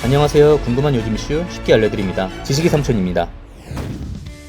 안녕하세요. 궁금한 요즘 이슈 쉽게 알려드립니다. 지식이 삼촌입니다.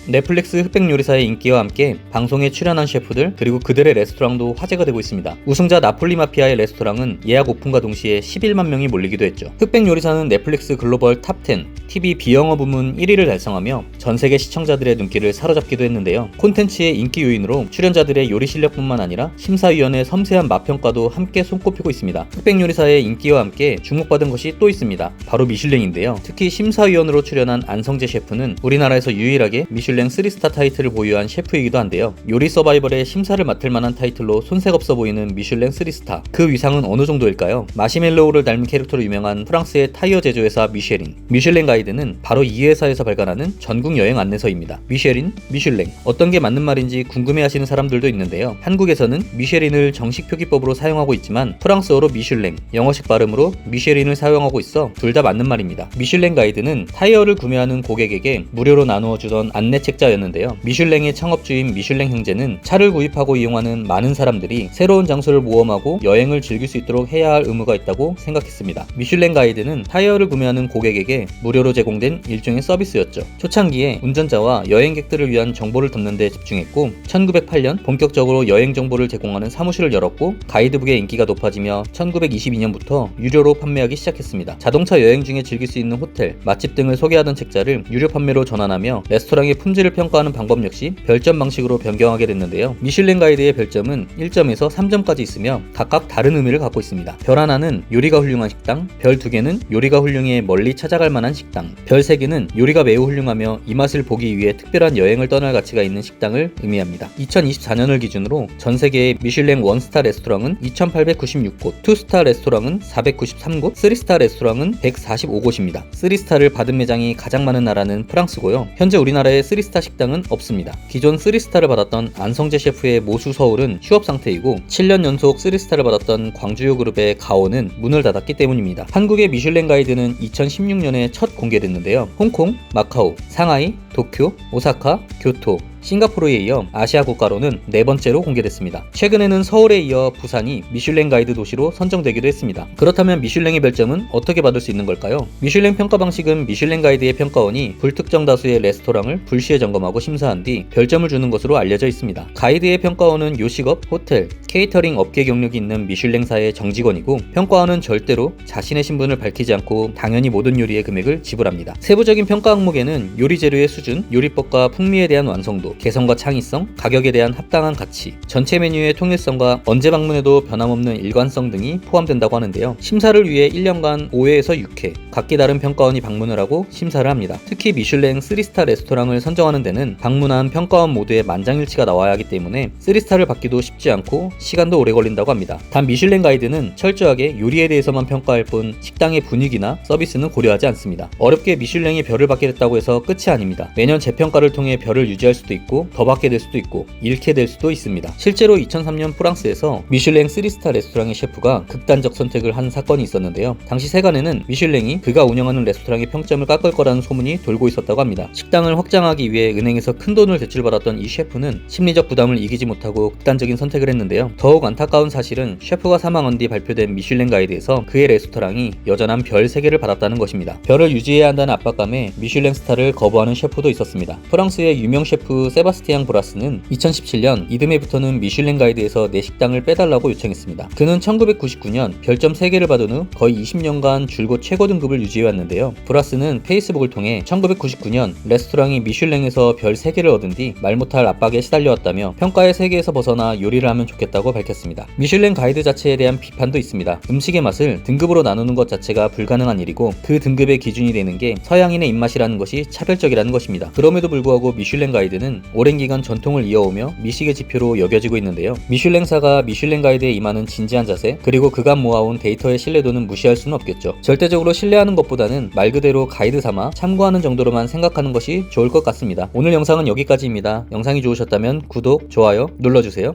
넷플릭스 흑백 요리사의 인기와 함께 방송에 출연한 셰프들 그리고 그들의 레스토랑도 화제가 되고 있습니다. 우승자 나폴리 마피아의 레스토랑은 예약 오픈과 동시에 11만 명이 몰리기도 했죠. 흑백 요리사는 넷플릭스 글로벌 탑10 TV 비영어 부문 1위를 달성하며 전세계 시청자들의 눈길을 사로잡기도 했는데요. 콘텐츠의 인기 요인으로 출연자들의 요리 실력뿐만 아니라 심사위원의 섬세한 맛평가도 함께 손꼽히고 있습니다. 흑백 요리사의 인기와 함께 주목받은 것이 또 있습니다. 바로 미슐랭인데요. 특히 심사위원으로 출연한 안성재 셰프는 우리나라에서 유일하게 미슐랭 3스타 타이틀을 보유한 셰프이기도 한데요. 요리 서바이벌의 심사를 맡을 만한 타이틀로 손색 없어 보이는 미슐랭 3스타. 그 위상은 어느 정도일까요? 마시멜로우를 닮은 캐릭터로 유명한 프랑스의 타이어 제조회사 미쉐린. 미슐랭 가이드는 바로 이 회사에서 발간하는 전국 여행 안내서입니다. 미쉐린, 미슐랭. 어떤 게 맞는 말인지 궁금해하시는 사람들도 있는데요. 한국에서는 미쉐린을 정식 표기법으로 사용하고 있지만 프랑스어로 미슐랭, 영어식 발음으로 미쉐린을 사용하고 있어 둘 다 맞는 말입니다. 미슐랭 가이드는 타이어를 구매하는 고객에게 무료로 나누어주던 안내 책자였는데요. 미슐랭의 창업주인 미슐랭 형제는 차를 구입하고 이용하는 많은 사람들이 새로운 장소를 모험하고 여행을 즐길 수 있도록 해야 할 의무가 있다고 생각했습니다. 미슐랭 가이드는 타이어를 구매하는 고객에게 무료로 제공된 일종의 서비스였죠. 초창기에 운전자와 여행객들을 위한 정보를 덮는 데 집중했고 1908년 본격적으로 여행 정보를 제공하는 사무실을 열었고 가이드북의 인기가 높아지며 1922년부터 유료로 판매하기 시작했습니다. 자동차 여행 중에 즐길 수 있는 호텔, 맛집 등을 소개하던 책자를 유료 판매로 전환하며 레스토랑의 품질을 평가하는 방법 역시 별점 방식으로 변경하게 됐는데요. 미슐랭 가이드의 별점은 1점에서 3점까지 있으며 각각 다른 의미를 갖고 있습니다. 별 하나는 요리가 훌륭한 식당, 별 2개는 요리가 훌륭해 멀리 찾아갈 만한 식당, 별 3개는 요리가 매우 훌륭하며 이 맛을 보기 위해 특별한 여행을 떠날 가치가 있는 식당을 의미합니다. 2024년을 기준으로 전 세계의 미슐랭 원스타 레스토랑은 2896곳, 투스타 레스토랑은 493곳, 3스타 레스토랑은 145곳입니다. 3스타를 받은 매장이 가장 많은 나라는 프랑스고요. 현재 우리나라에 3스타 식당은 없습니다. 기존 3스타를 받았던 안성재 셰프의 모수 서울은 휴업 상태이고 7년 연속 3스타를 받았던 광주요 그룹의 가오는 문을 닫았기 때문입니다. 한국의 미슐랭 가이드는 2016년에 첫 공개됐는데요. 홍콩, 마카오, 상하이, 도쿄, 오사카, 교토, 싱가포르에 이어 아시아 국가로는 4번째로 공개됐습니다. 최근에는 서울에 이어 부산이 미슐랭 가이드 도시로 선정되기도 했습니다. 그렇다면 미슐랭의 별점은 어떻게 받을 수 있는 걸까요? 미슐랭 평가 방식은 미슐랭 가이드의 평가원이 불특정 다수의 레스토랑을 불시에 점검하고 심사한 뒤 별점을 주는 것으로 알려져 있습니다. 가이드의 평가원은 요식업, 호텔, 케이터링 업계 경력이 있는 미슐랭사의 정직원이고 평가원은 절대로 자신의 신분을 밝히지 않고 당연히 모든 요리의 금액을 지불합니다. 세부적인 평가 항목에는 요리 재료의 수준, 요리법과 풍미에 대한 완성도, 개성과 창의성, 가격에 대한 합당한 가치, 전체 메뉴의 통일성과 언제 방문해도 변함없는 일관성 등이 포함된다고 하는데요. 심사를 위해 1년간 5회에서 6회 각기 다른 평가원이 방문을 하고 심사를 합니다. 특히 미슐랭 3스타 레스토랑을 선정하는 데는 방문한 평가원 모두의 만장일치가 나와야 하기 때문에 3스타를 받기도 쉽지 않고 시간도 오래 걸린다고 합니다. 단 미슐랭 가이드는 철저하게 요리에 대해서만 평가할 뿐 식당의 분위기나 서비스는 고려하지 않습니다. 어렵게 미슐랭이 별을 받게 됐다고 해서 끝이 아닙니다. 매년 재평가를 통해 별을 유지할 수도 있고 더 받게 될 수도 있고 잃게 될 수도 있습니다. 실제로 2003년 프랑스에서 미슐랭 3스타 레스토랑의 셰프가 극단적 선택을 한 사건이 있었는데요. 당시 세간에는 미슐랭이 그가 운영하는 레스토랑의 평점을 깎을 거라는 소문이 돌고 있었다고 합니다. 식당을 확장하기 위해 은행에서 큰 돈을 대출받았던 이 셰프는 심리적 부담을 이기지 못하고 극단적인 선택을 했는데요. 더욱 안타까운 사실은 셰프가 사망한 뒤 발표된 미슐랭 가이드에서 그의 레스토랑이 여전한 별 3개를 받았다는 것입니다. 별을 유지해야 한다는 압박감에 미슐랭 스타를 거부하는 셰프도 있었습니다. 프랑스의 유명 셰프 세바스티앙 브라스는 2017년 이듬해부터는 미슐랭 가이드에서 내 식당을 빼달라고 요청했습니다. 그는 1999년 별점 3개를 받은 후 거의 20년간 줄곧 최고 등급을 유지해왔는데요. 브라스는 페이스북을 통해 1999년 레스토랑이 미슐랭에서 별 3개를 얻은 뒤 말 못할 압박에 시달려왔다며 평가의 세계에서 벗어나 요리를 하면 좋겠다고 밝혔습니다. 미슐랭 가이드 자체에 대한 비판도 있습니다. 음식의 맛을 등급으로 나누는 것 자체가 불가능한 일이고 그 등급의 기준이 되는 게 서양인의 입맛이라는 것이 차별적이라는 것입니다. 그럼에도 불구하고 미슐랭 가이드는 오랜 기간 전통을 이어오며 미식의 지표로 여겨지고 있는데요. 미슐랭사가 미슐랭 가이드에 임하는 진지한 자세 그리고 그간 모아온 데이터의 신뢰도는 무시할 수는 없겠죠. 절대적으로 신뢰하는 것보다는 말 그대로 가이드 삼아 참고하는 정도로만 생각하는 것이 좋을 것 같습니다. 오늘 영상은 여기까지입니다. 영상이 좋으셨다면 구독, 좋아요 눌러주세요.